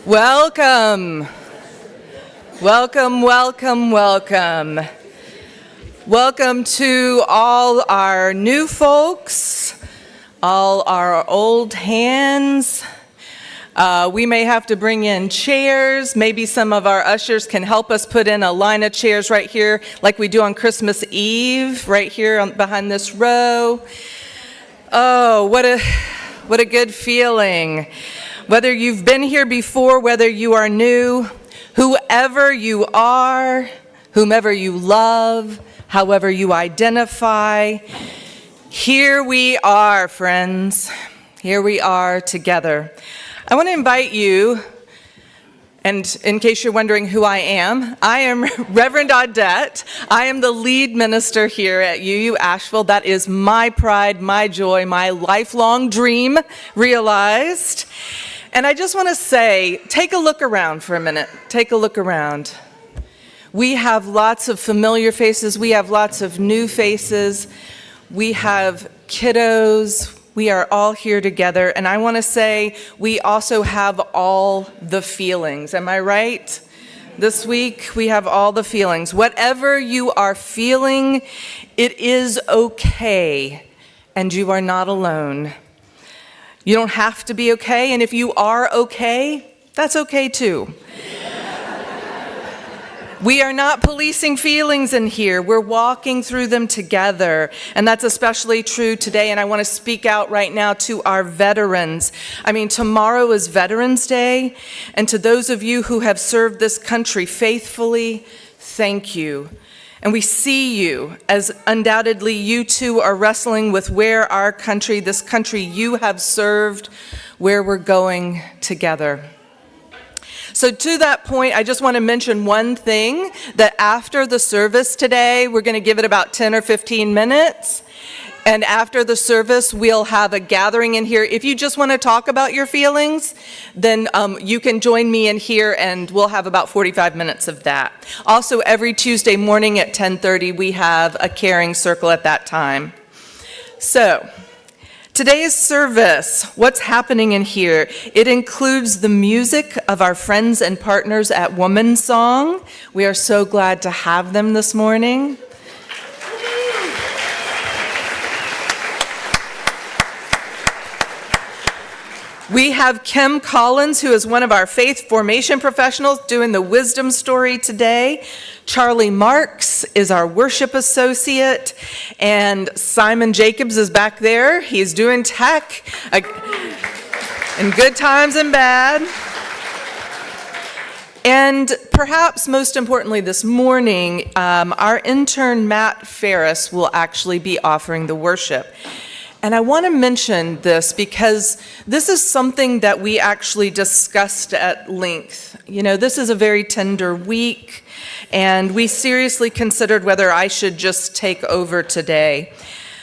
Welcome. Welcome, welcome, welcome. Welcome to all our new folks, all our old hands. We may have to bring in chairs. Maybe some of our ushers can help us put in a line of chairs right here, like we do on Christmas Eve, right here behind this row. Oh, what a good feeling. Whether you've been here before, whether you are new, whoever you are, whomever you love, however you identify, here we are, friends. Here we are together. I want to invite you, and in case you're wondering who I am Reverend Audette. I am the lead minister here at UU Asheville. That is my pride, my joy, my lifelong dream realized. And I just want to say, take a look around for a minute. Take a look around. We have lots of familiar faces. We have lots of new faces. We have kiddos. We are all here together. And I want to say, we also have all the feelings. Am I right? This week, we have all the feelings. Whatever you are feeling, it is okay. And you are not alone. You don't have to be okay, and if you are okay, that's okay too. We are not policing feelings in here. We're walking through them together, and that's especially true today, and I want to speak out right now to our veterans. Tomorrow is Veterans Day, and to those of you who have served this country faithfully, thank you. And we see you, as undoubtedly you too are wrestling with where our country, this country you have served, where we're going together. So to that point, I just want to mention one thing, that after the service today, we're going to give it about 10 or 15 minutes. And after the service, we'll have a gathering in here. If you just want to talk about your feelings, then you can join me in here, and we'll have about 45 minutes of that. Also, every Tuesday morning at 10:30, we have a caring circle at that time. So, today's service, what's happening in here? It includes the music of our friends and partners at Womansong. We are so glad to have them this morning. We have Kim Collins, who is one of our faith formation professionals, doing the wisdom story today. Charlie Marks is our worship associate, and Simon Jacobs is back there. He's doing tech in good times and bad. And perhaps most importantly this morning, our intern Matt Farris will actually be offering the worship. And I want to mention this because this is something that we actually discussed at length. This is a very tender week, and we seriously considered whether I should just take over today.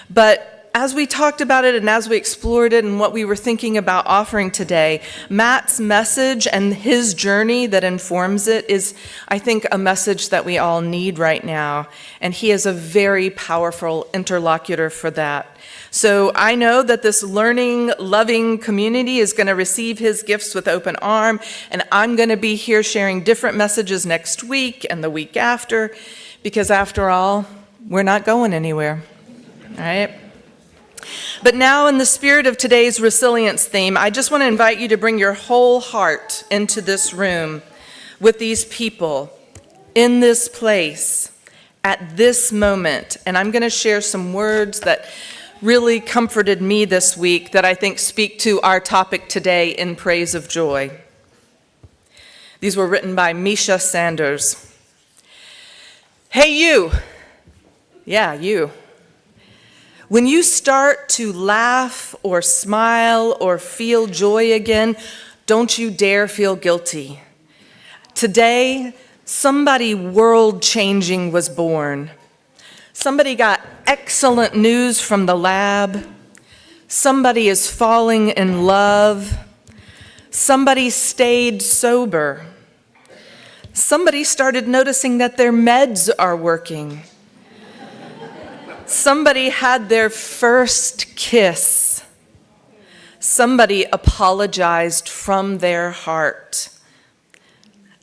But as we talked about it and as we explored it and what we were thinking about offering today, Matt's message and his journey that informs it is, I think, a message that we all need right now. And he is a very powerful interlocutor for that. So I know that this learning, loving community is going to receive his gifts with open arm, and I'm going to be here sharing different messages next week and the week after, because after all, we're not going anywhere, all right? But now, in the spirit of today's resilience theme, I just want to invite you to bring your whole heart into this room with these people, in this place, at this moment, and I'm going to share some words that really comforted me this week that I think speak to our topic today, in praise of joy. These were written by Misha Sanders. Hey, you. Yeah, you. When you start to laugh or smile or feel joy again, don't you dare feel guilty. Today, somebody world-changing was born. Somebody got excellent news from the lab. Somebody is falling in love. Somebody stayed sober. Somebody started noticing that their meds are working. Somebody had their first kiss. Somebody apologized from their heart.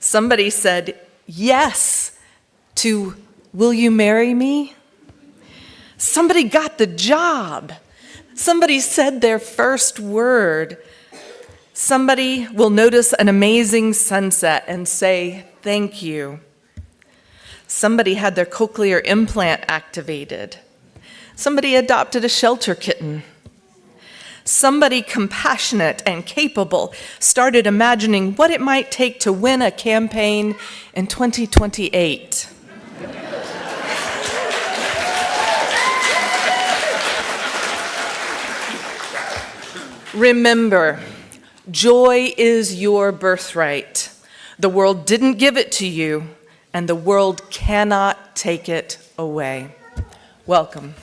Somebody said yes to, "Will you marry me?" Somebody got the job. Somebody said their first word. Somebody will notice an amazing sunset and say, "Thank you." Somebody had their cochlear implant activated. Somebody adopted a shelter kitten. Somebody compassionate and capable started imagining what it might take to win a campaign in 2028. Remember, joy is your birthright. The world didn't give it to you, and the world cannot take it away. Welcome.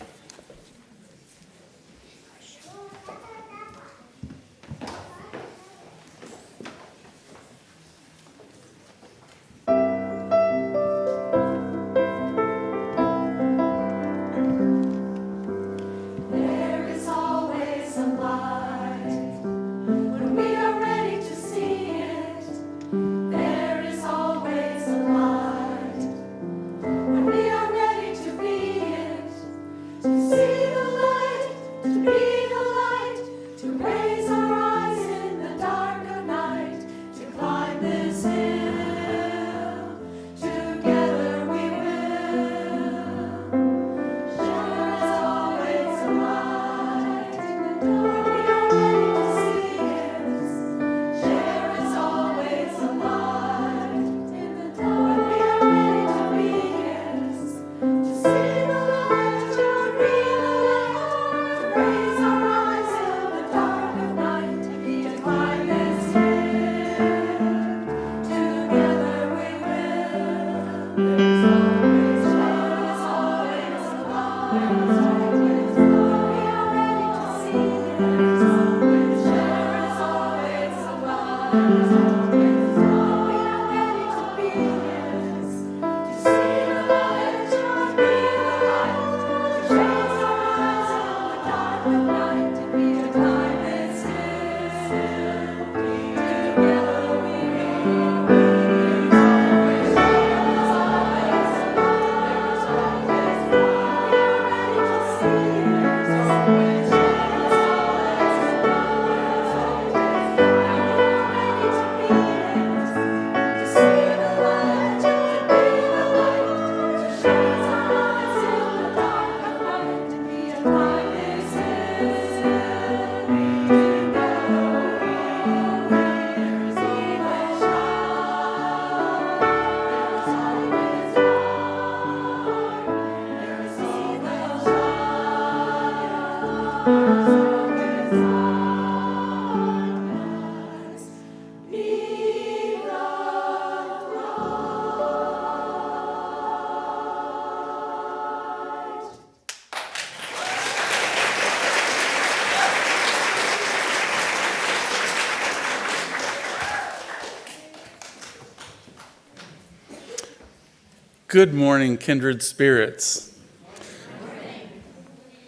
Good morning, kindred spirits.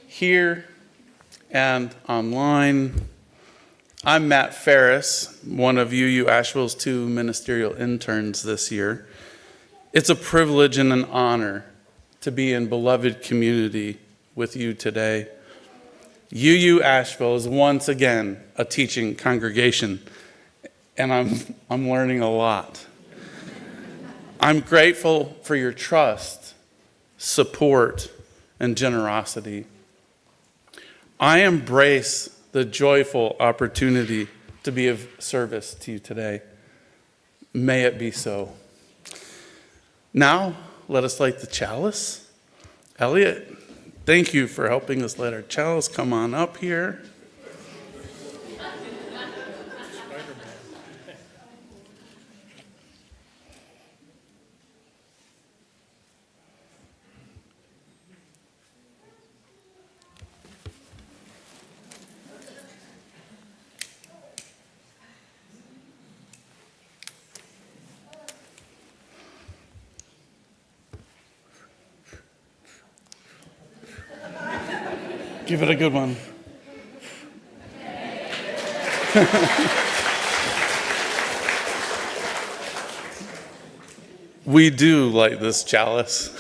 Here and online, I'm Matt Farris, one of UU Asheville's 2 ministerial interns this year. It's a privilege and an honor to be in beloved community with you today. UU Asheville is once again a teaching congregation, and I'm learning a lot. I'm grateful for your trust, support, and generosity. I embrace the joyful opportunity to be of service to you today. May it be so. Now, let us light the chalice. Elliot, thank you for helping us light our chalice. Come on up here. Give it a good one. We do light this chalice,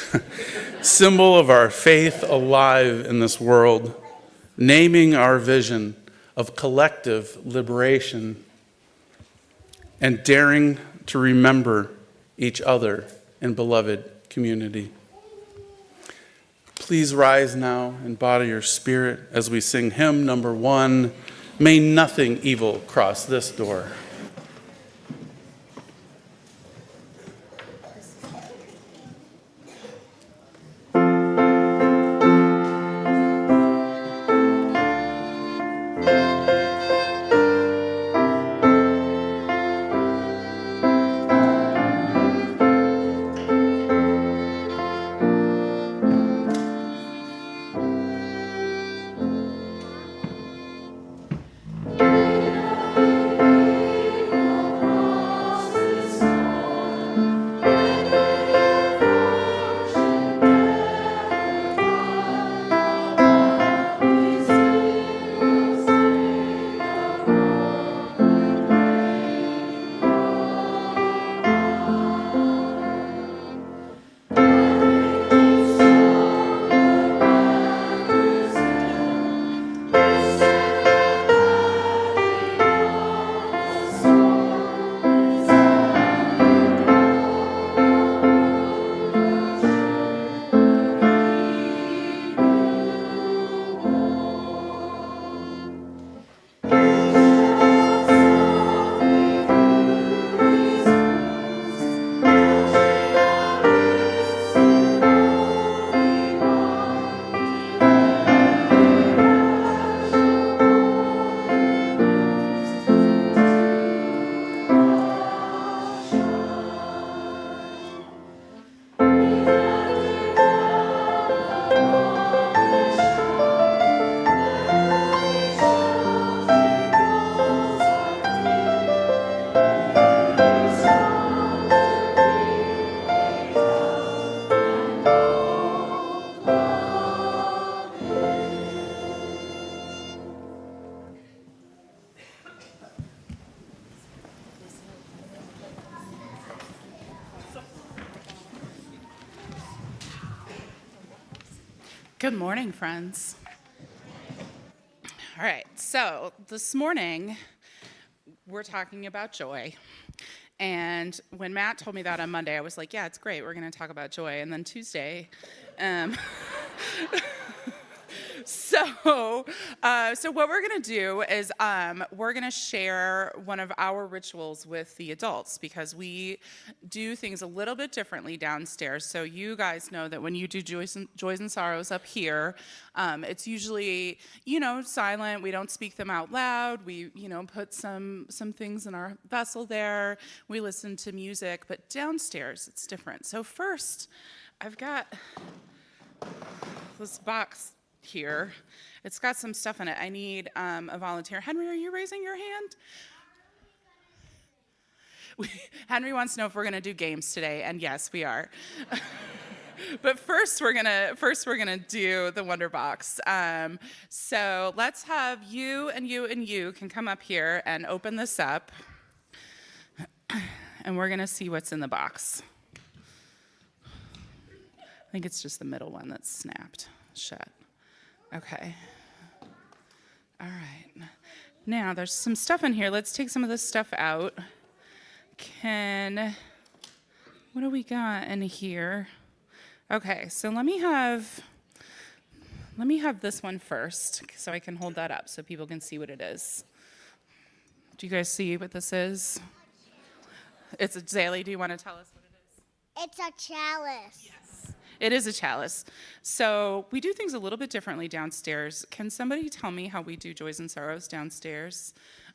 symbol of our faith alive in this world, naming our vision of collective liberation and daring to remember each other in beloved community. Please rise now and body your spirit as we sing hymn number 1, May Nothing Evil Cross This Door. Good morning, friends. All right, so this morning we're talking about joy. And when Matt told me that on Monday, I was like, yeah, it's great. We're going to talk about joy. And then Tuesday, So what we're going to do is we're going to share one of our rituals with the adults because we do things a little bit differently downstairs. So you guys know that when you do joys and sorrows up here, it's usually, silent. We don't speak them out loud. We, put some things in our vessel there. We listen to music. But downstairs, it's different. So first, I've got this box here. It's got some stuff in it. I need a volunteer. Henry, are you raising your hand? Henry wants to know if we're going to do games today, and yes, we are. But first we're gonna do the Wonder Box. So let's have you and you and you can come up here and open this up, and we're gonna see what's in the box. I think it's just the middle one that's snapped shut. Okay. All right. Now, there's some stuff in here. Let's take some of this stuff out. What do we got in here? Okay, so let me have this one first so I can hold that up so people can see what it is. Do you guys see what this is? It's a Zaylee, do you want to tell us what it is? It's a chalice. Yes. It is a chalice. So we do things a little bit differently downstairs. Can somebody tell me how we do joys and sorrows downstairs?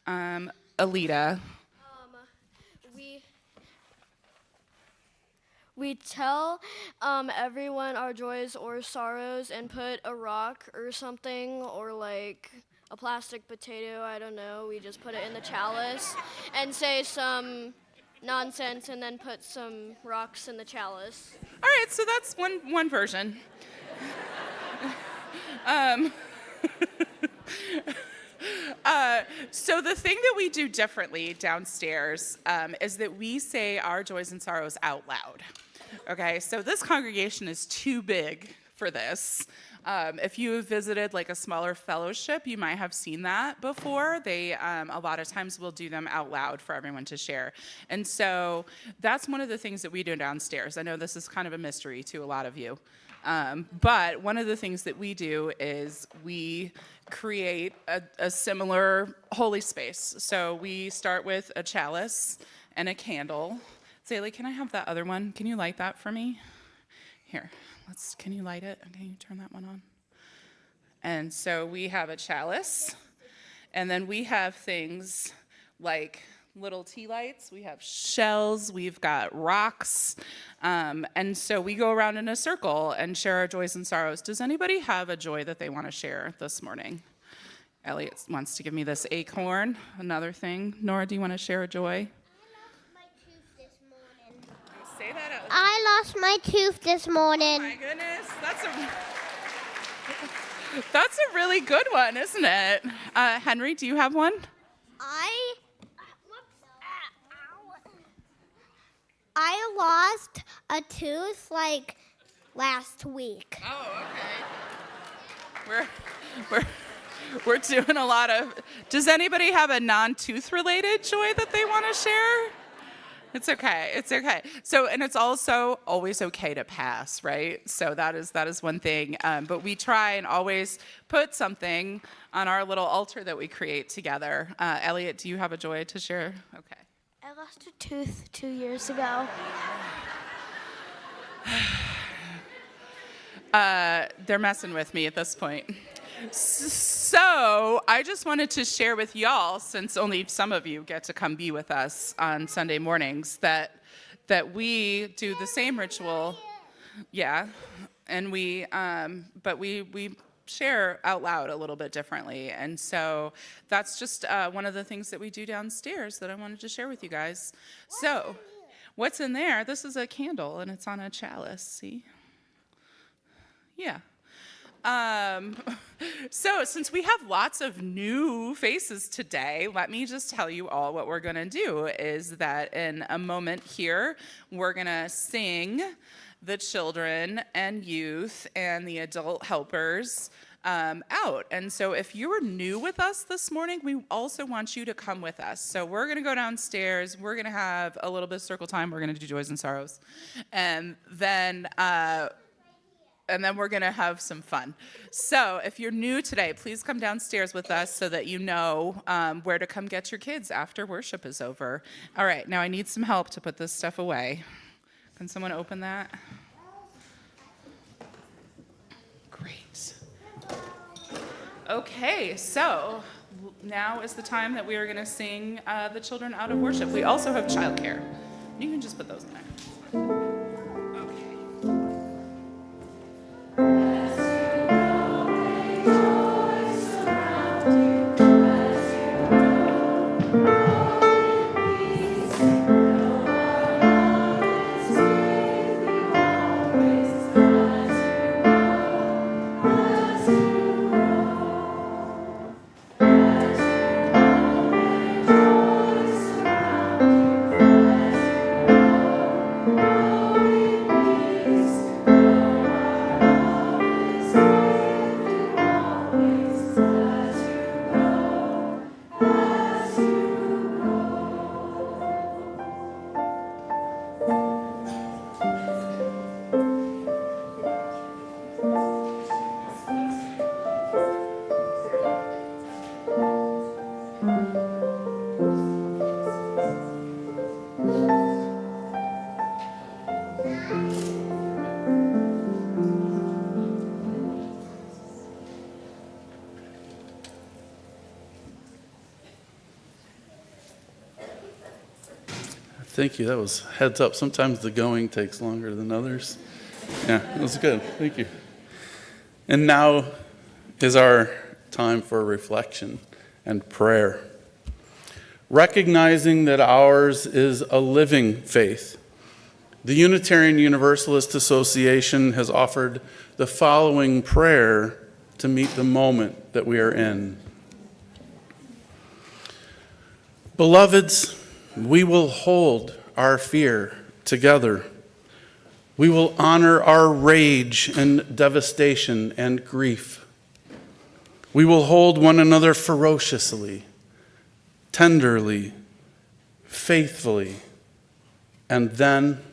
Alita. We tell everyone our joys or sorrows and put a rock or something or like a plastic potato, I don't know. We just put it in the chalice and say some nonsense and then put some rocks in the chalice. All right, so that's one version. So the thing that we do differently downstairs is that we say our joys and sorrows out loud. Okay, so this congregation is too big for this. If you have visited like a smaller fellowship, you might have seen that before. They a lot of times will do them out loud for everyone to share. And so that's one of the things that we do downstairs. I know this is kind of a mystery to a lot of you. But one of the things that we do is we create a similar holy space. So we start with a chalice and a candle. Zaylee, can I have that other one? Can you light that for me? Here. Can you light it? Can you turn that one on? And so we have a chalice, and then we have things like little tea lights, we have shells, we've got rocks, and so we go around in a circle and share our joys and sorrows. Does anybody have a joy that they want to share this morning? Elliot wants to give me this acorn, another thing. Nora, do you want to share a joy? Say that out. I lost my tooth this morning. Oh my goodness, that's a really good one, isn't it? Henry, do you have one? I lost a tooth like last week. Oh, okay. We're doing a lot of. Does anybody have a non-tooth related joy that they want to share? It's okay. It's okay. So, and it's also always okay to pass, right? So that is one thing. But we try and always put something on our little altar that we create together. Elliot, do you have a joy to share? Okay. I lost a tooth 2 years ago. They're messing with me at this point. So I just wanted to share with y'all, since only some of you get to come be with us on Sunday mornings, that we do the same ritual. Yeah, and we share out loud a little bit differently. And so that's just one of the things that we do downstairs that I wanted to share with you guys. So what's in there? This is a candle, and it's on a chalice, see? Yeah. So since we have lots of new faces today, let me just tell you all what we're going to do is that in a moment here, we're going to sing the children and youth and the adult helpers out. And so if you're new with us this morning, we also want you to come with us. So we're going to go downstairs. We're going to have a little bit of circle time. We're going to do joys and sorrows. And then we're going to have some fun. So if you're new today, please come downstairs with us so that you know where to come get your kids after worship is over. All right, now I need some help to put this stuff away. Can someone open that? Great. Okay, so now is the time that we are going to sing the children out of worship. We also have childcare. You can just put those in there. Thank you. That was heads up. Sometimes the going takes longer than others. Yeah, that was good. Thank you. And now is our time for reflection and prayer. Recognizing that ours is a living faith, the Unitarian Universalist Association has offered the following prayer to meet the moment that we are in. Beloveds, we will hold our fear together. We will honor our rage and devastation and grief. We will hold one another ferociously, tenderly, faithfully, and then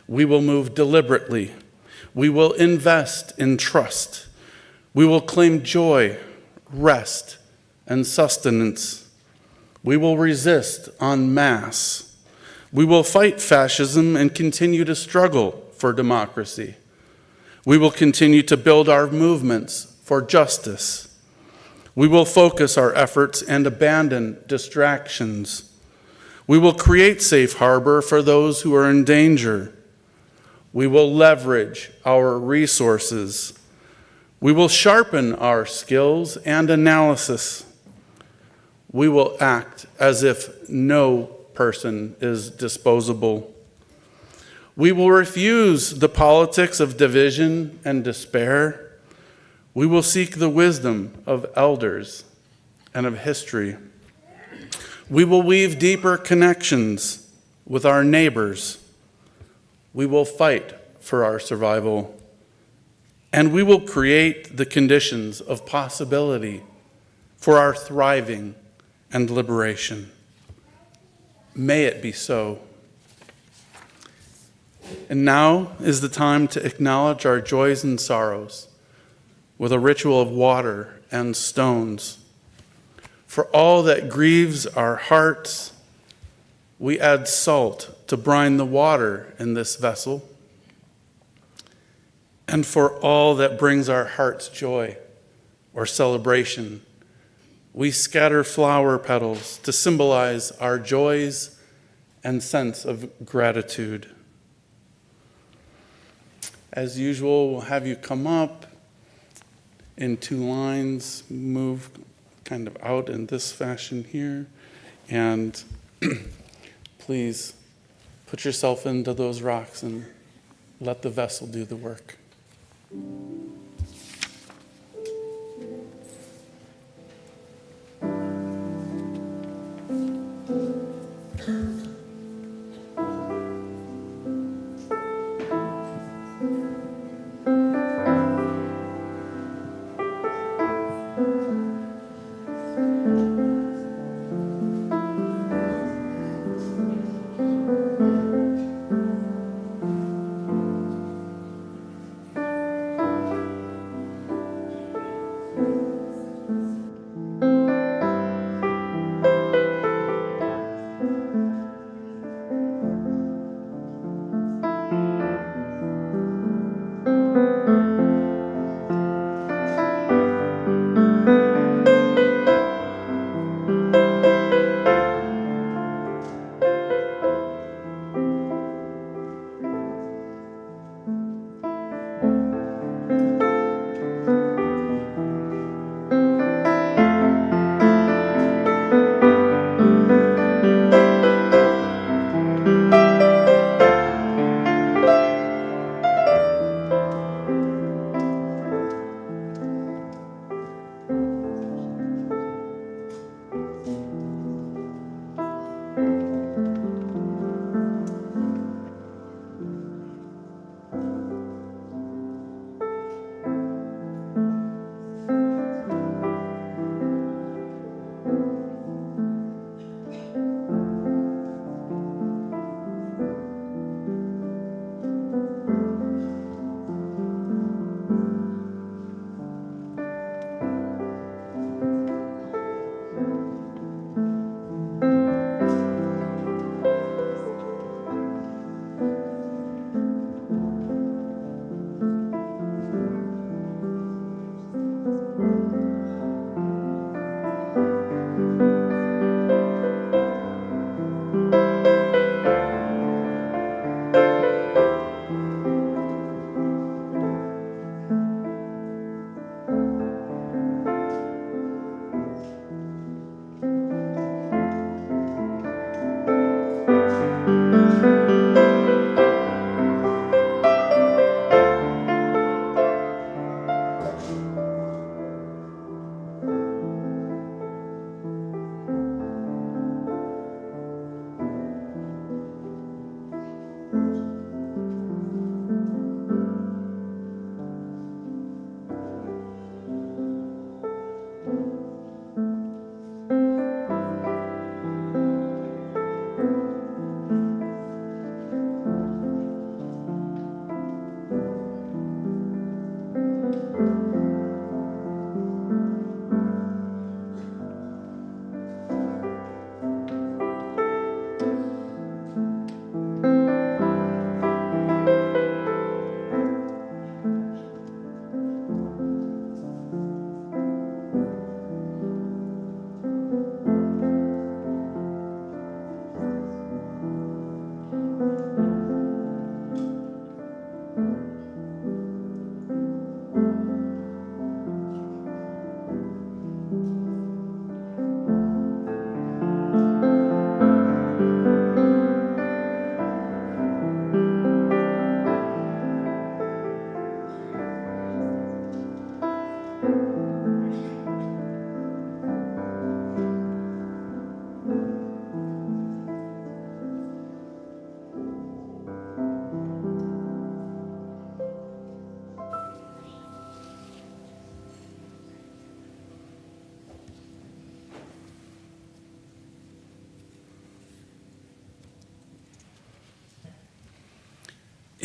we will move deliberately. We will invest in trust. We will claim joy, rest, and sustenance. We will resist en masse. We will fight fascism and continue to struggle for democracy. We will continue to build our movements for justice. We will focus our efforts and abandon distractions. We will create safe harbor for those who are in danger. We will leverage our resources. We will sharpen our skills and analysis. We will act as if no person is disposable. We will refuse the politics of division and despair. We will seek the wisdom of elders and of history. We will weave deeper connections with our neighbors. We will fight for our survival. And we will create the conditions of possibility for our thriving and liberation. May it be so. And now is the time to acknowledge our joys and sorrows with a ritual of water and stones. For all that grieves our hearts, we add salt to brine the water in this vessel. And for all that brings our hearts joy or celebration, we scatter flower petals to symbolize our joys and sense of gratitude. As usual, we'll have you come up in 2 lines, move kind of out in this fashion here, and please put yourself into those rocks and let the vessel do the work.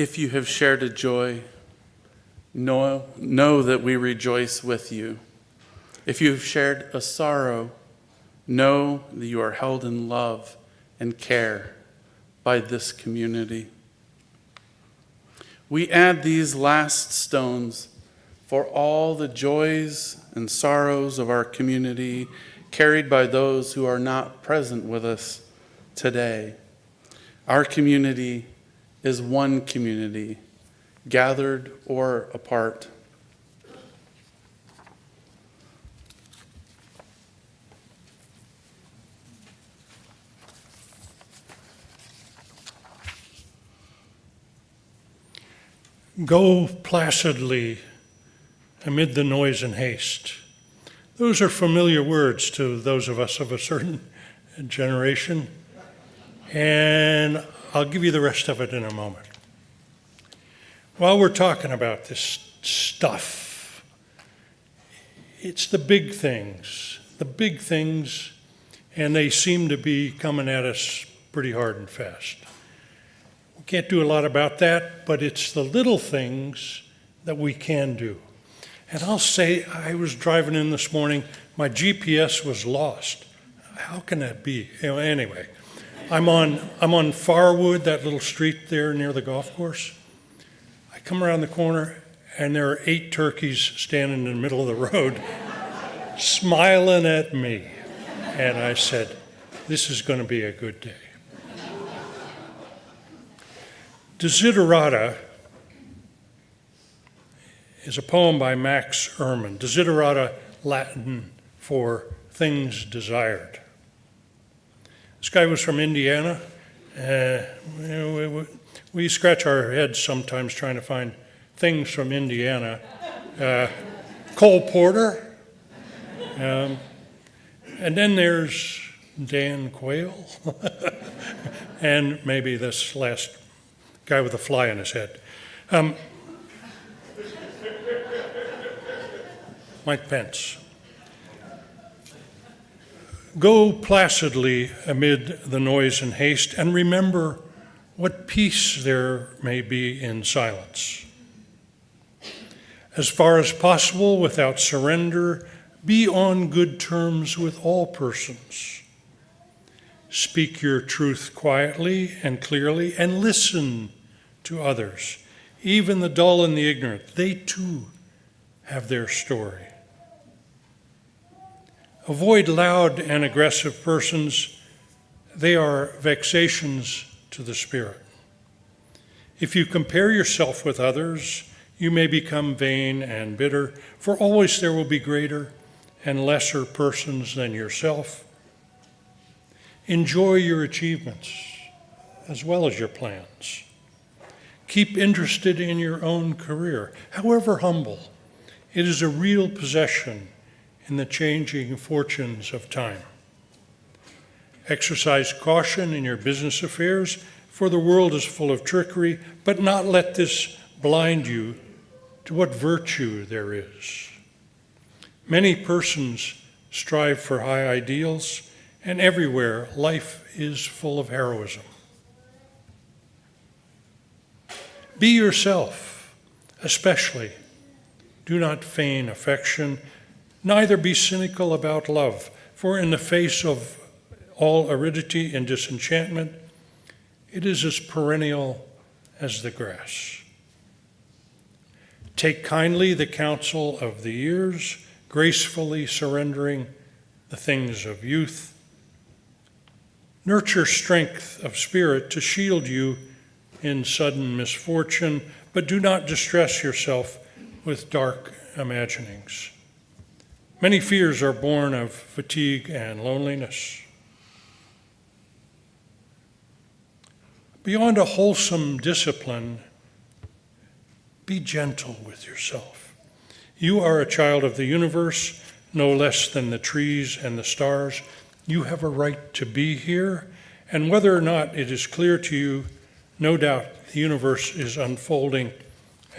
If you have shared a joy, know that we rejoice with you. If you have shared a sorrow, know that you are held in love and care by this community. We add these last stones for all the joys and sorrows of our community carried by those who are not present with us today. Our community is one community, gathered or apart. Go placidly amid the noise and haste. Those are familiar words to those of us of a certain generation, and I'll give you the rest of it in a moment. While we're talking about this stuff, it's the big things, and they seem to be coming at us pretty hard and fast. We can't do a lot about that, but it's the little things that we can do. And I'll say, I was driving in this morning, my GPS was lost. How can that be? Anyway, I'm on Farwood, that little street there near the golf course. I come around the corner, and there are 8 turkeys standing in the middle of the road, smiling at me. And I said, this is going to be a good day. Desiderata is a poem by Max Ehrmann. Desiderata, Latin for things desired. This guy was from Indiana. We scratch our heads sometimes trying to find things from Indiana. Cole Porter. And then there's Dan Quayle. And maybe this last guy with a fly in his head. Mike Pence. Go placidly amid the noise and haste, and remember what peace there may be in silence. As far as possible, without surrender, be on good terms with all persons. Speak your truth quietly and clearly, and listen to others, even the dull and the ignorant. They too have their story. Avoid loud and aggressive persons. They are vexations to the spirit. If you compare yourself with others, you may become vain and bitter, for always there will be greater and lesser persons than yourself. Enjoy your achievements as well as your plans. Keep interested in your own career, however humble. It is a real possession in the changing fortunes of time. Exercise caution in your business affairs, for the world is full of trickery, but not let this blind you to what virtue there is. Many persons strive for high ideals, and everywhere life is full of heroism. Be yourself, especially. Do not feign affection, neither be cynical about love, for in the face of all aridity and disenchantment, it is as perennial as the grass. Take kindly the counsel of the years, gracefully surrendering the things of youth. Nurture strength of spirit to shield you in sudden misfortune, but do not distress yourself with dark imaginings. Many fears are born of fatigue and loneliness. Beyond a wholesome discipline, be gentle with yourself. You are a child of the universe, no less than the trees and the stars. You have a right to be here, and whether or not it is clear to you, no doubt the universe is unfolding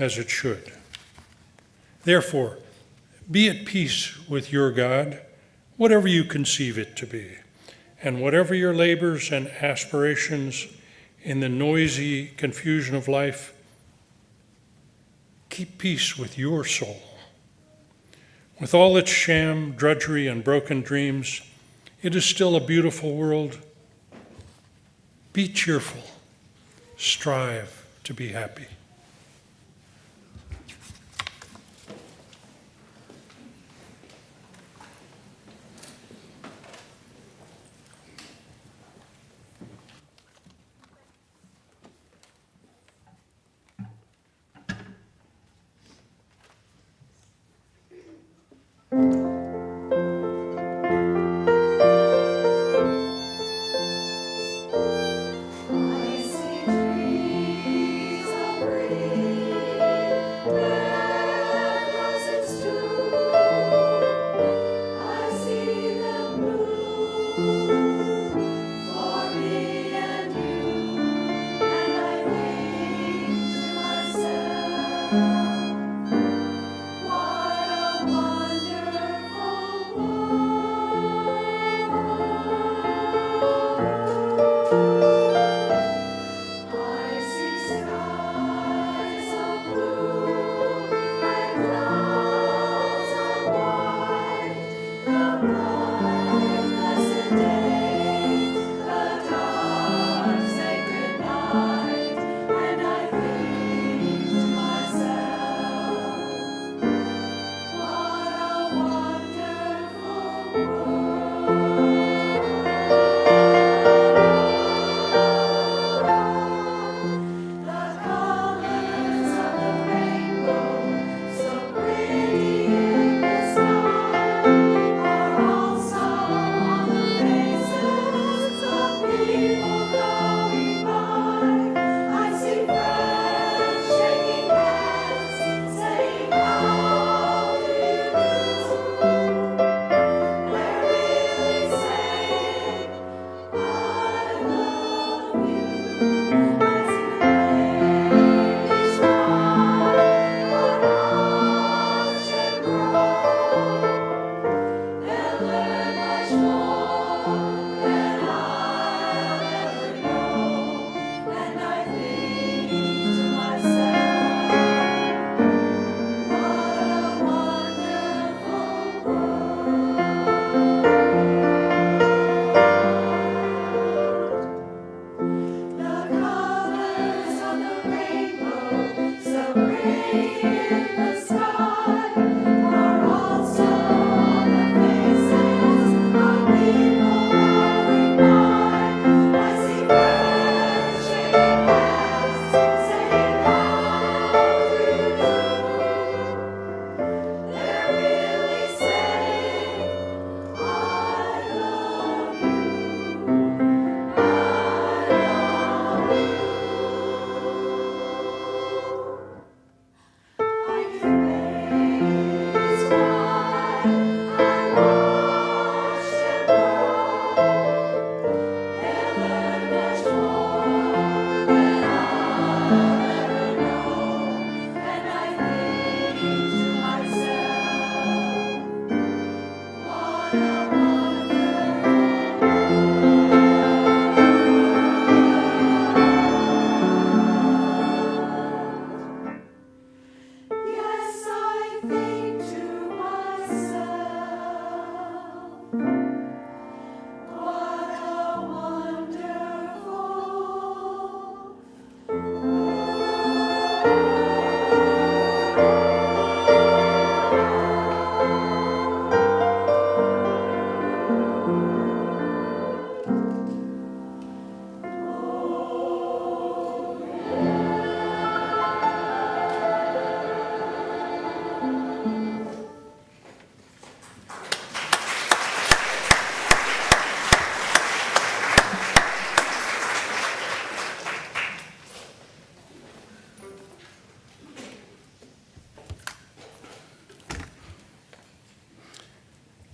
as it should. Therefore, be at peace with your God, whatever you conceive it to be, and whatever your labors and aspirations in the noisy confusion of life, keep peace with your soul. With all its sham, drudgery, and broken dreams, it is still a beautiful world. Be cheerful. Strive to be happy.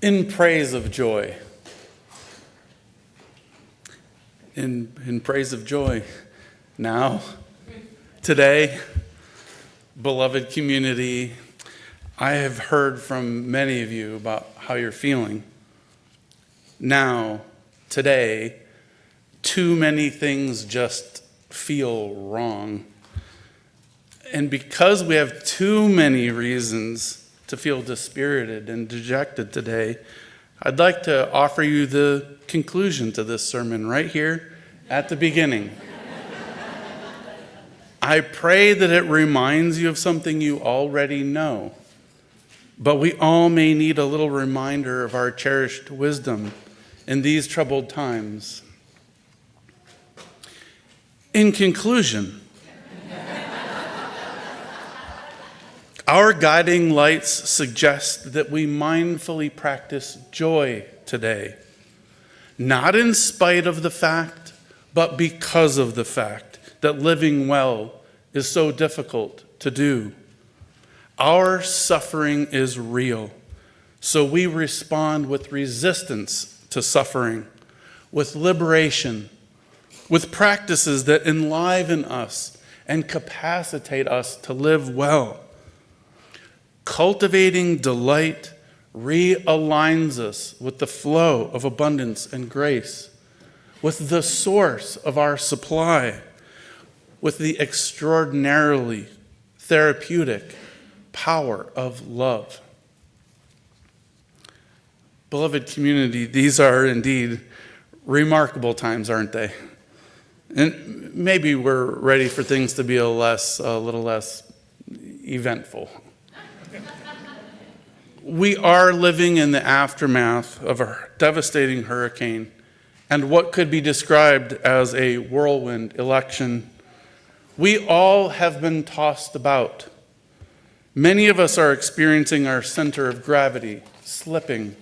In praise of joy. In praise of joy. Now, today, beloved community, I have heard from many of you about how you're feeling. Now, today, too many things just feel wrong. And because we have too many reasons to feel dispirited and dejected today, I'd like to offer you the conclusion to this sermon right here at the beginning. I pray that it reminds you of something you already know, but we all may need a little reminder of our cherished wisdom in these troubled times. In conclusion, our guiding lights suggest that we mindfully practice joy today, not in spite of the fact, but because of the fact that living well is so difficult to do. Our suffering is real, so we respond with resistance to suffering, with liberation, with practices that enliven us and capacitate us to live well. Cultivating delight realigns us with the flow of abundance and grace, with the source of our supply, with the extraordinarily therapeutic power of love. Beloved community, these are indeed remarkable times, aren't they? And maybe we're ready for things to be a little less eventful. We are living in the aftermath of a devastating hurricane and what could be described as a whirlwind election. We all have been tossed about. Many of us are experiencing our center of gravity slipping.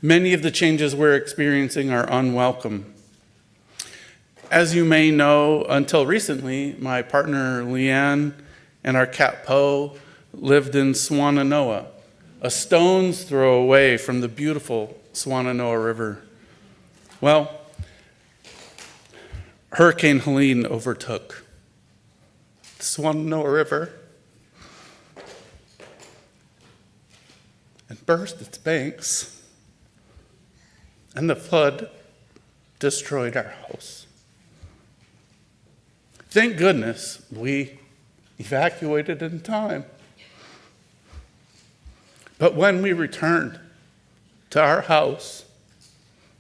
Many of the changes we're experiencing are unwelcome. As you may know, until recently, my partner Leanne and our cat Poe lived in Swannanoa, a stone's throw away from the beautiful Swannanoa River. Well, Hurricane Helene overtook the Swannanoa River and burst its banks, and the flood destroyed our house. Thank goodness we evacuated in time. But when we returned to our house,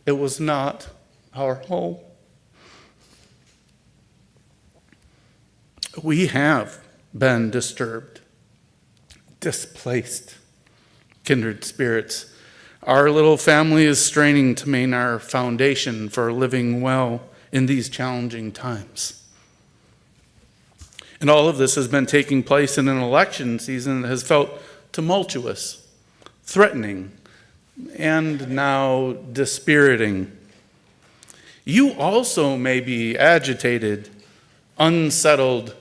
it was not our home. We have been disturbed, displaced, kindred spirits. Our little family is straining to maintain our foundation for living well in these challenging times. And all of this has been taking place in an election season that has felt tumultuous, threatening, and now dispiriting. You also may be agitated, unsettled,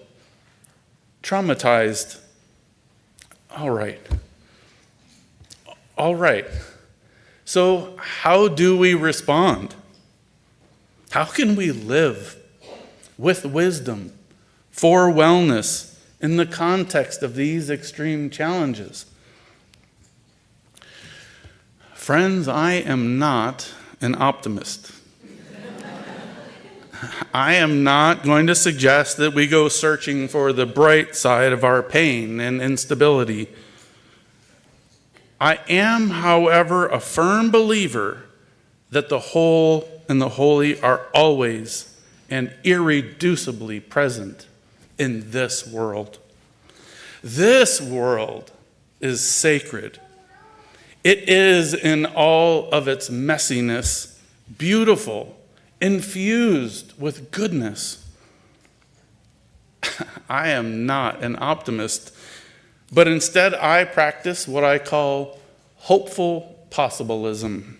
traumatized. All right. So how do we respond? How can we live with wisdom for wellness in the context of these extreme challenges? Friends, I am not an optimist. I am not going to suggest that we go searching for the bright side of our pain and instability. I am, however, a firm believer that the whole and the holy are always and irreducibly present in this world. This world is sacred. It is, in all of its messiness, beautiful, infused with goodness. I am not an optimist, but instead I practice what I call hopeful possibilism.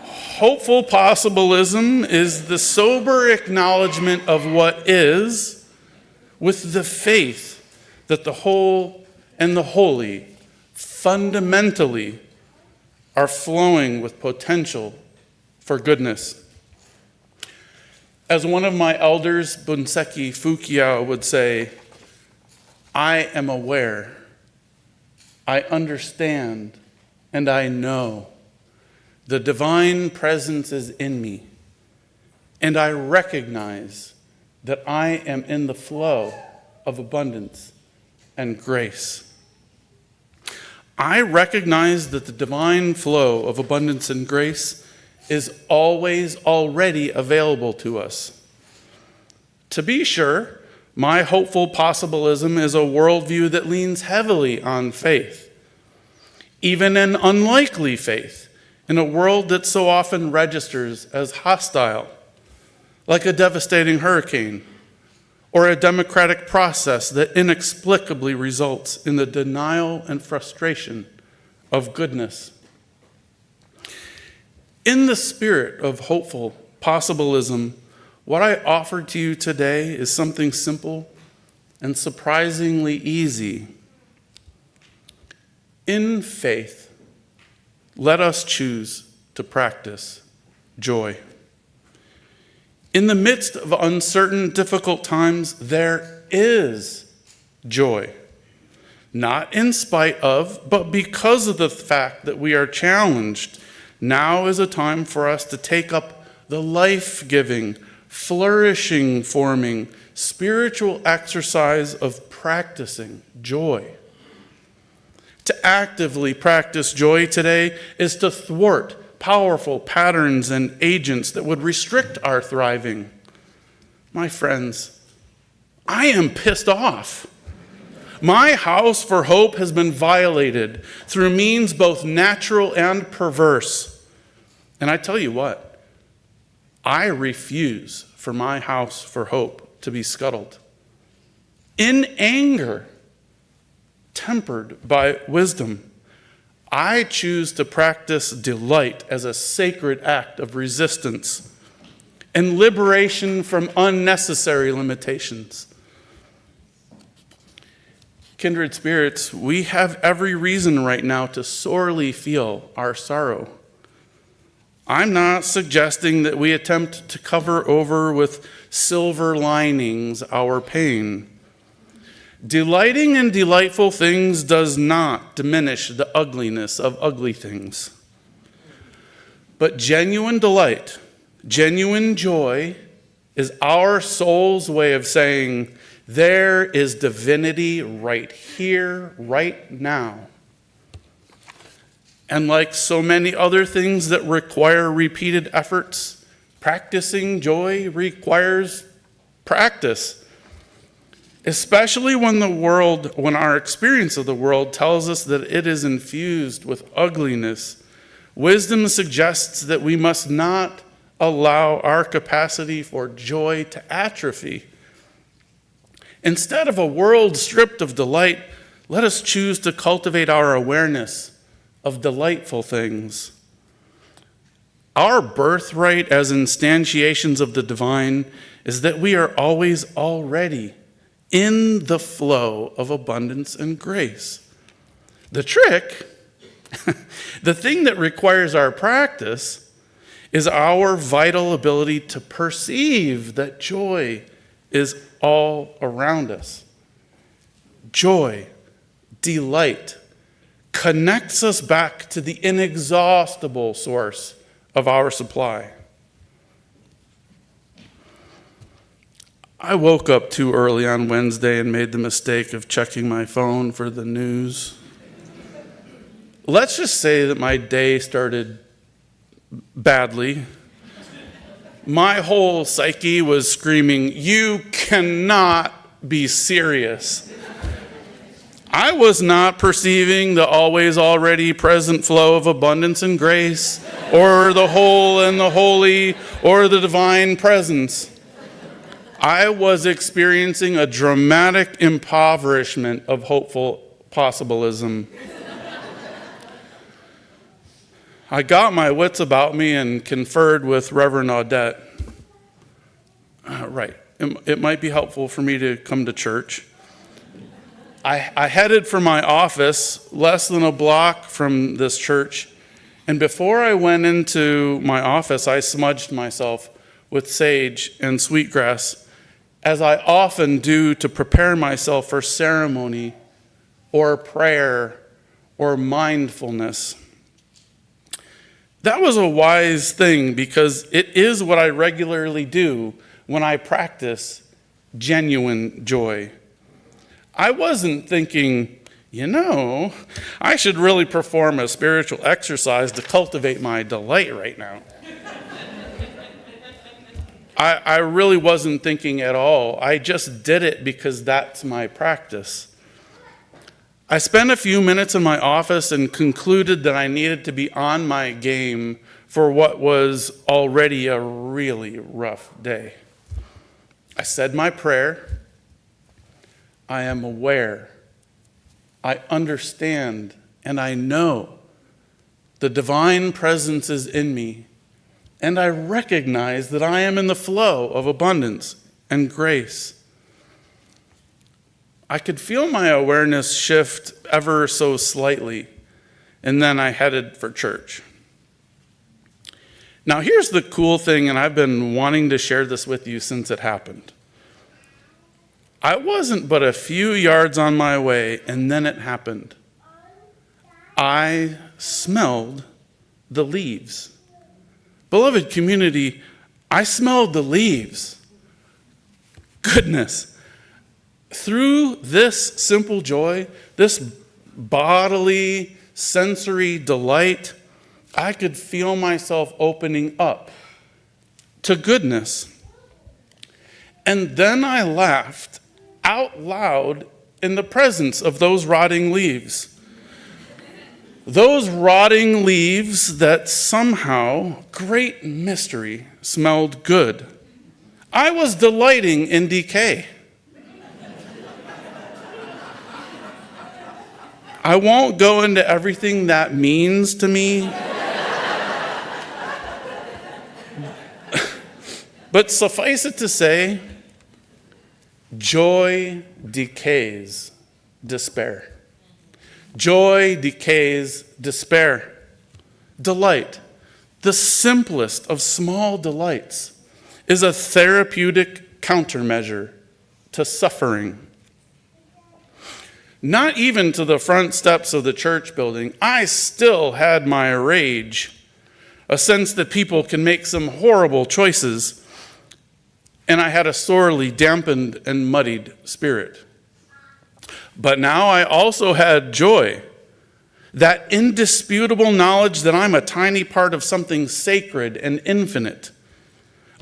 Hopeful possibilism is the sober acknowledgement of what is, with the faith that the whole and the holy fundamentally are flowing with potential for goodness. As one of my elders, Bunseki Fukiya, would say, I am aware, I understand, and I know the divine presence is in me, and I recognize that I am in the flow of abundance and grace. I recognize that the divine flow of abundance and grace is always already available to us. To be sure, my hopeful possibilism is a worldview that leans heavily on faith, even an unlikely faith, in a world that so often registers as hostile, like a devastating hurricane, or a democratic process that inexplicably results in the denial and frustration of goodness. In the spirit of hopeful possibilism, what I offer to you today is something simple and surprisingly easy. In faith, let us choose to practice joy. In the midst of uncertain, difficult times, there is joy. Not in spite of, but because of the fact that we are challenged. Now is a time for us to take up the life-giving, flourishing, forming, spiritual exercise of practicing joy. To actively practice joy today is to thwart powerful patterns and agents that would restrict our thriving. My friends, I am pissed off. My house for hope has been violated through means both natural and perverse. And I tell you what, I refuse for my house for hope to be scuttled. In anger, tempered by wisdom, I choose to practice delight as a sacred act of resistance and liberation from unnecessary limitations. Kindred spirits, we have every reason right now to sorely feel our sorrow. I'm not suggesting that we attempt to cover over with silver linings our pain. Delighting in delightful things does not diminish the ugliness of ugly things. But genuine delight, genuine joy, is our soul's way of saying, there is divinity right here, right now. And like so many other things that require repeated efforts, practicing joy requires practice. Especially when our experience of the world tells us that it is infused with ugliness, wisdom suggests that we must not allow our capacity for joy to atrophy. Instead of a world stripped of delight, let us choose to cultivate our awareness of delightful things. Our birthright as instantiations of the divine is that we are always already in the flow of abundance and grace. The trick, the thing that requires our practice, is our vital ability to perceive that joy is all around us. Joy, delight, connects us back to the inexhaustible source of our supply. I woke up too early on Wednesday and made the mistake of checking my phone for the news. Let's just say that my day started badly. My whole psyche was screaming, "You cannot be serious." I was not perceiving the always already present flow of abundance and grace, or the whole and the holy, or the divine presence. I was experiencing a dramatic impoverishment of hopeful possibilism. I got my wits about me and conferred with Reverend Audette. Right, it might be helpful for me to come to church. I headed for my office less than a block from this church, and before I went into my office, I smudged myself with sage and sweetgrass, as I often do to prepare myself for ceremony or prayer or mindfulness. That was a wise thing because it is what I regularly do when I practice genuine joy. I wasn't thinking, I should really perform a spiritual exercise to cultivate my delight right now. I really wasn't thinking at all. I just did it because that's my practice. I spent a few minutes in my office and concluded that I needed to be on my game for what was already a really rough day. I said my prayer. I am aware. I understand and I know the divine presence is in me, and I recognize that I am in the flow of abundance and grace. I could feel my awareness shift ever so slightly, and then I headed for church. Now here's the cool thing, and I've been wanting to share this with you since it happened. I wasn't but a few yards on my way, and then it happened. I smelled the leaves. Beloved community, I smelled the leaves. Goodness. Through this simple joy, this bodily, sensory delight, I could feel myself opening up to goodness. And then I laughed out loud in the presence of those rotting leaves. Those rotting leaves that somehow, great mystery, smelled good. I was delighting in decay. I won't go into everything that means to me. But suffice it to say, joy decays despair. Joy decays despair. Delight, the simplest of small delights, is a therapeutic countermeasure to suffering. Not even to the front steps of the church building, I still had my rage, a sense that people can make some horrible choices, and I had a sorely dampened and muddied spirit. But now I also had joy, that indisputable knowledge that I'm a tiny part of something sacred and infinite,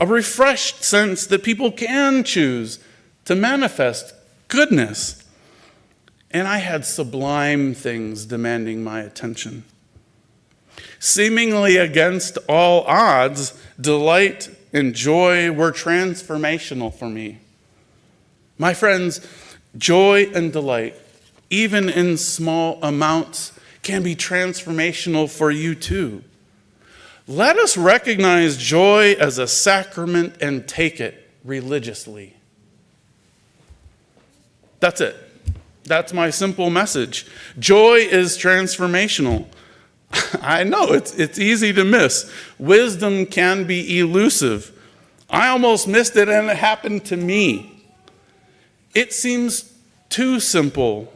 a refreshed sense that people can choose to manifest goodness. And I had sublime things demanding my attention. Seemingly against all odds, delight and joy were transformational for me. My friends, joy and delight, even in small amounts, can be transformational for you too. Let us recognize joy as a sacrament and take it religiously. That's it. That's my simple message. Joy is transformational. I know it's easy to miss. Wisdom can be elusive. I almost missed it, and it happened to me. It seems too simple,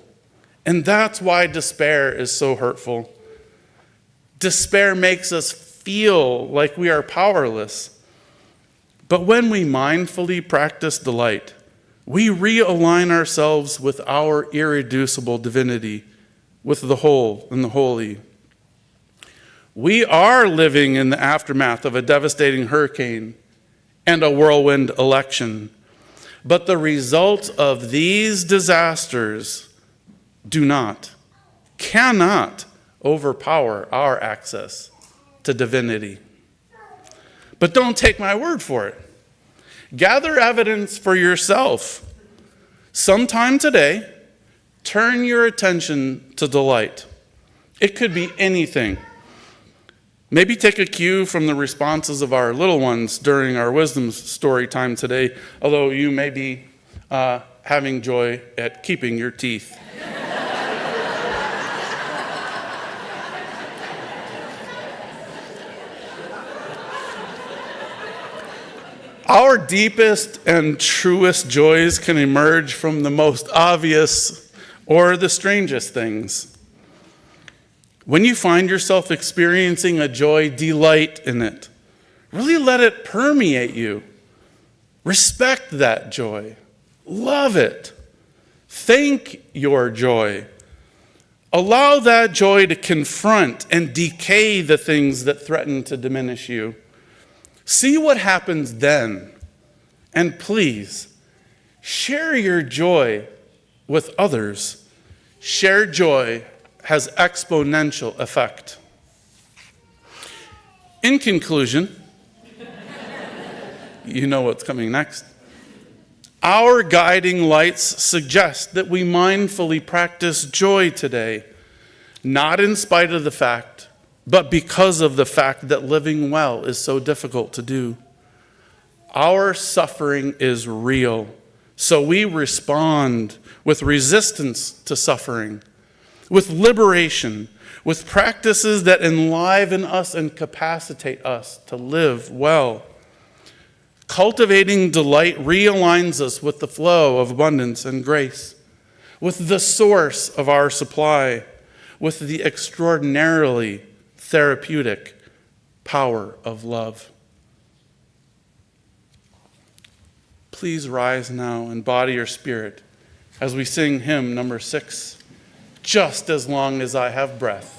and that's why despair is so hurtful. Despair makes us feel like we are powerless. But when we mindfully practice delight, we realign ourselves with our irreducible divinity, with the whole and the holy. We are living in the aftermath of a devastating hurricane and a whirlwind election. But the results of these disasters cannot overpower our access to divinity. But don't take my word for it. Gather evidence for yourself. Sometime today, turn your attention to delight. It could be anything. Maybe take a cue from the responses of our little ones during our wisdom story time today, although you may be having joy at keeping your teeth. Our deepest and truest joys can emerge from the most obvious or the strangest things. When you find yourself experiencing a joy, delight in it. Really let it permeate you. Respect that joy. Love it. Thank your joy. Allow that joy to confront and decay the things that threaten to diminish you. See what happens then. And please, share your joy with others. Shared joy has exponential effect. In conclusion, you know what's coming next. Our guiding lights suggest that we mindfully practice joy today, not in spite of the fact, but because of the fact that living well is so difficult to do. Our suffering is real, so we respond with resistance to suffering, with liberation, with practices that enliven us and capacitate us to live well. Cultivating delight realigns us with the flow of abundance and grace, with the source of our supply, with the extraordinarily therapeutic power of love. Please rise now in body or spirit as we sing hymn number 6, Just as Long as I Have Breath.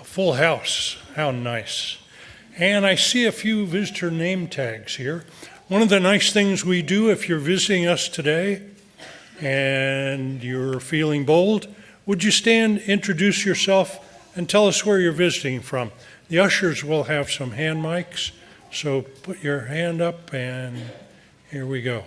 Full house, how nice. And I see a few visitor name tags here. One of the nice things we do if you're visiting us today and you're feeling bold, would you stand, introduce yourself, and tell us where you're visiting from? The ushers will have some hand mics, so put your hand up and here we go.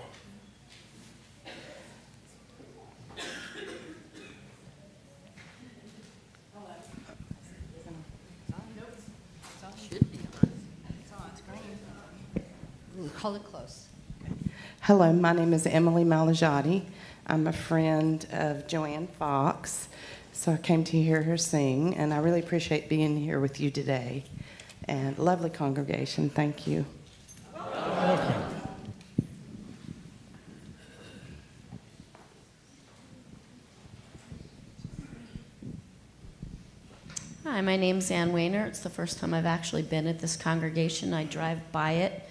Hold it close. Hello, my name is Emily Malajati. I'm a friend of Joanne Fox, so I came to hear her sing, and I really appreciate being here with you today. And lovely congregation, thank you. Welcome. Hi, my name's Ann Wayner. It's the first time I've actually been at this congregation. I drive by it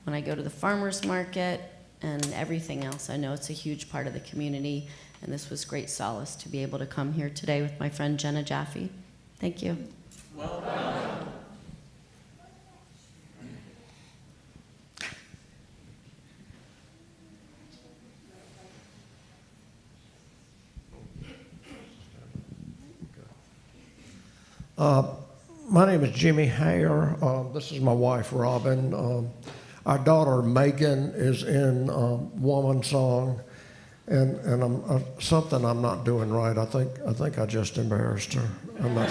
when I go to the farmer's market and everything else. I know it's a huge part of the community, and this was great solace to be able to come here today with my friend Jenna Jaffe. Thank you. Well done. My name is Jimmy Hare. This is my wife, Robin. Our daughter, Megan, is in Womansong, and something I'm not doing right. I think I just embarrassed her. I'm not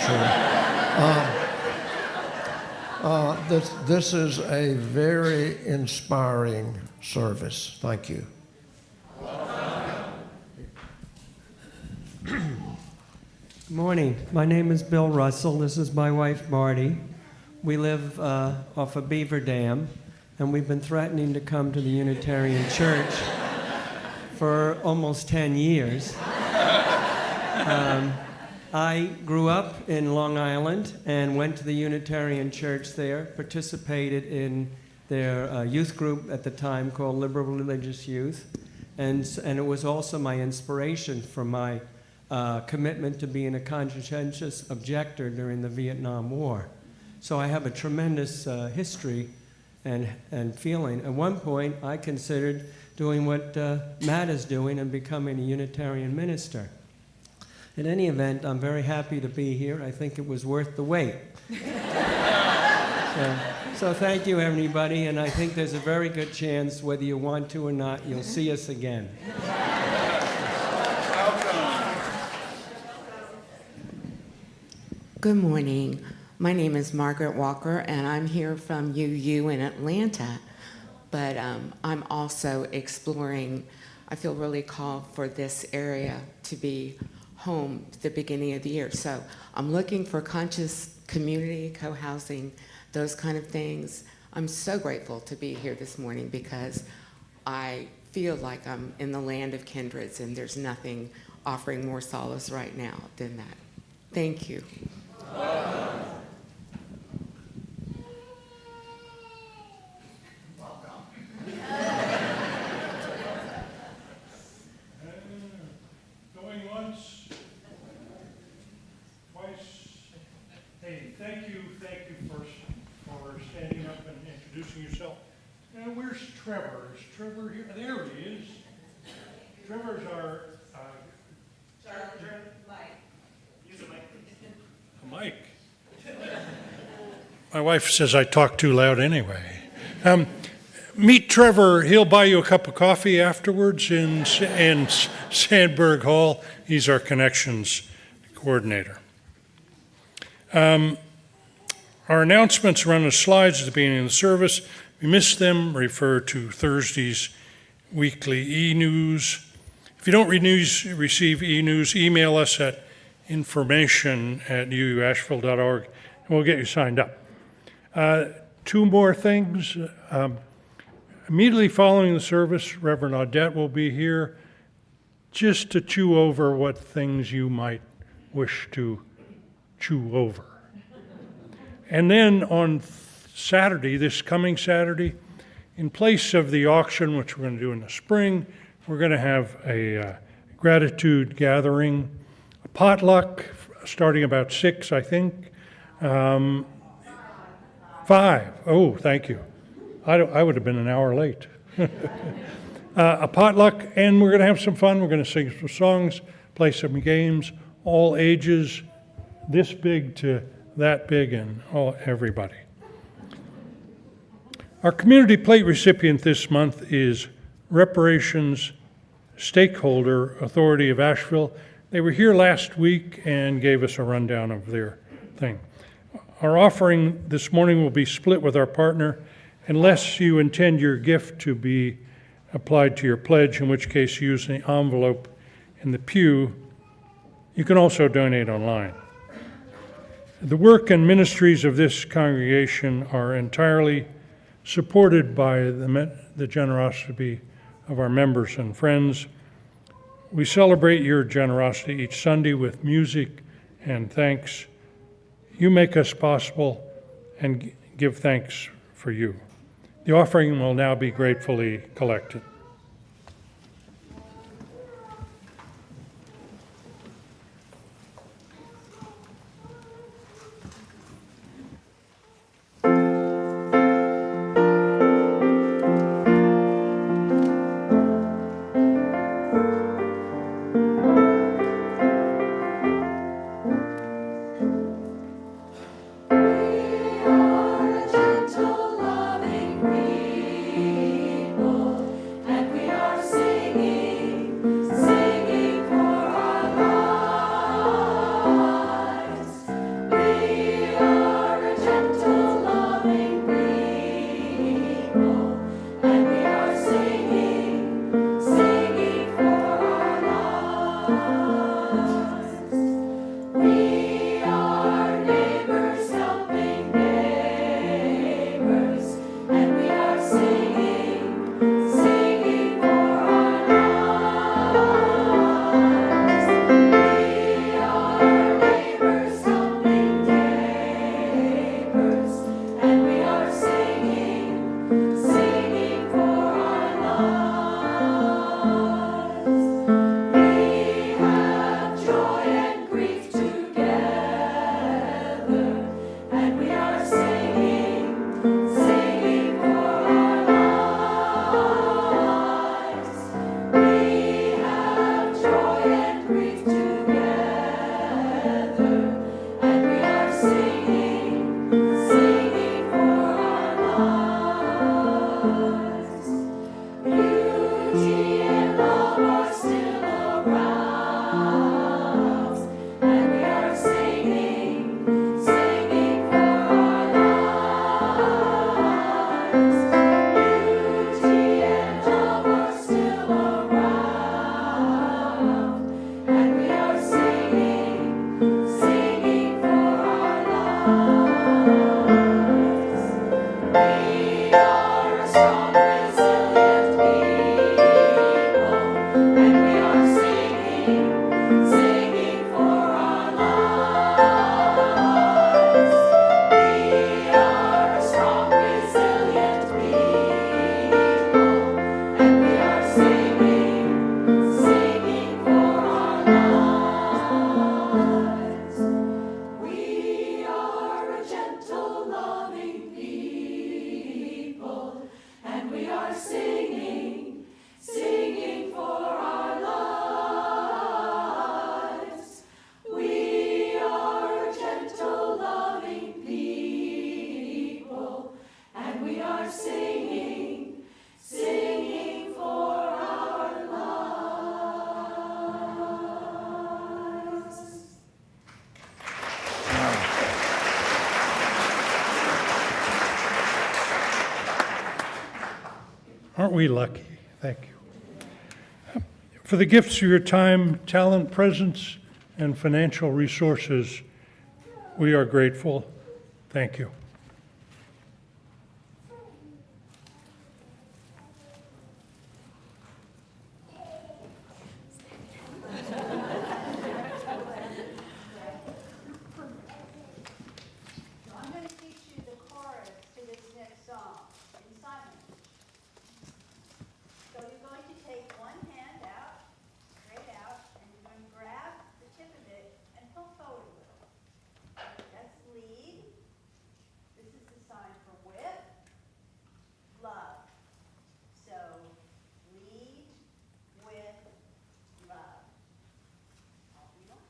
sure. This is a very inspiring service. Thank you. Good morning. My name is Bill Russell. This is my wife, Marty. We live off of Beaver Dam, and we've been threatening to come to the Unitarian Church for almost 10 years. I grew up in Long Island and went to the Unitarian Church there, participated in their youth group at the time called Liberal Religious Youth, and it was also my inspiration for my commitment to being a conscientious objector during the Vietnam War. So I have a tremendous history and feeling. At one point, I considered doing what Matt is doing and becoming a Unitarian minister. In any event, I'm very happy to be here. I think it was worth the wait. So thank you, everybody, and I think there's a very good chance, whether you want to or not, you'll see us again. Good morning. My name is Margaret Walker, and I'm here from UU in Atlanta. But I'm also exploring, I feel really called for this area to be home at the beginning of the year. So I'm looking for conscious community, co-housing, those kind of things. I'm so grateful to be here this morning because I feel like I'm in the land of kindreds, and there's nothing offering more solace right now than that. Thank you. Going once, twice. Hey, thank you first for standing up and introducing yourself. Now, where's Trevor? Is Trevor here? There he is. Trevor's our Mike. My wife says I talk too loud anyway. Meet Trevor. He'll buy you a cup of coffee afterwards in Sandberg Hall. He's our connections coordinator. Our announcements are on the slides at the beginning of the service. If you missed them, refer to Thursday's weekly e-news. If you don't receive e-news, email us at information@uuasheville.org, and we'll get you signed up. Two more things. Immediately following the service, Reverend Audette will be here just to chew over what things you might wish to chew over. And then on Saturday, this coming Saturday, in place of the auction, which we're going to do in the spring, we're going to have a gratitude gathering, a potluck starting about 6, I think. 5. Oh, thank you. I would have been an hour late. A potluck, and we're going to have some fun. We're going to sing some songs, play some games, all ages, this big to that big, and everybody. Our community plate recipient this month is Reparations Stakeholder Authority of Asheville. They were here last week and gave us a rundown of their thing. Our offering this morning will be split with our partner unless you intend your gift to be applied to your pledge, in which case use the envelope in the pew. You can also donate online. The work and ministries of this congregation are entirely supported by the generosity of our members and friends. We celebrate your generosity each Sunday with music and thanks. You make us possible and give thanks for you. The offering will now be gratefully collected. Aren't we lucky? Thank you. For the gifts of your time, talent, presence, and financial resources, we are grateful. Thank you. I'm going to teach you the chorus to this next song in silence. So you're going to take one hand out, straight out, and you're going to grab the tip of it and pull forward a little. That's lead. This is the sign for whip. Love. So lead, whip, love. All you want.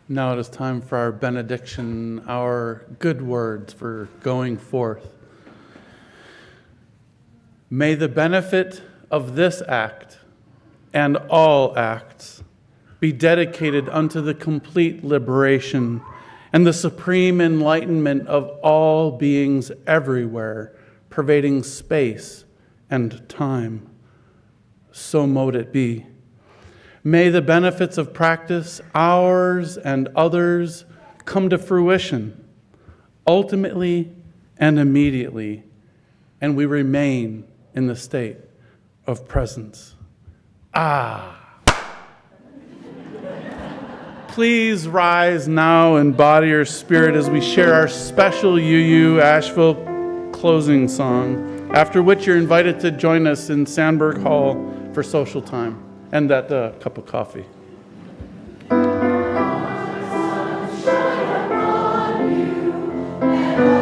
Now it is time for our benediction, our good words for going forth. May the benefit of this act and all acts be dedicated unto the complete liberation and the supreme enlightenment of all beings everywhere, pervading space and time. So mote it be. May the benefits of practice, ours and others, come to fruition, ultimately and immediately, and we remain in the state of presence. Please rise now in body or spirit as we share our special UU Asheville closing song, after which you're invited to join us in Sandberg Hall for social time and that cup of coffee. Sunshine upon you, and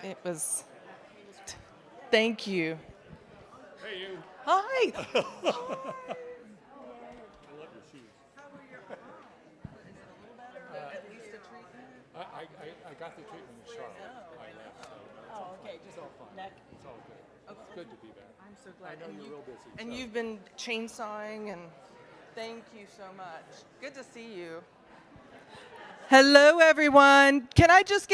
It was, thank you. Hey, you. Hi. I love your shoes. How were your eyes? Is it a little better? At least a treatment? I got the treatment in Charlotte. I left, so Oh, okay. Just all fine. neck. It's all good. It's good to be back. I'm so glad. I know And you're real busy. And so. you've been chainsawing, and thank you so much. Good to see you. Hello, everyone. Can I just get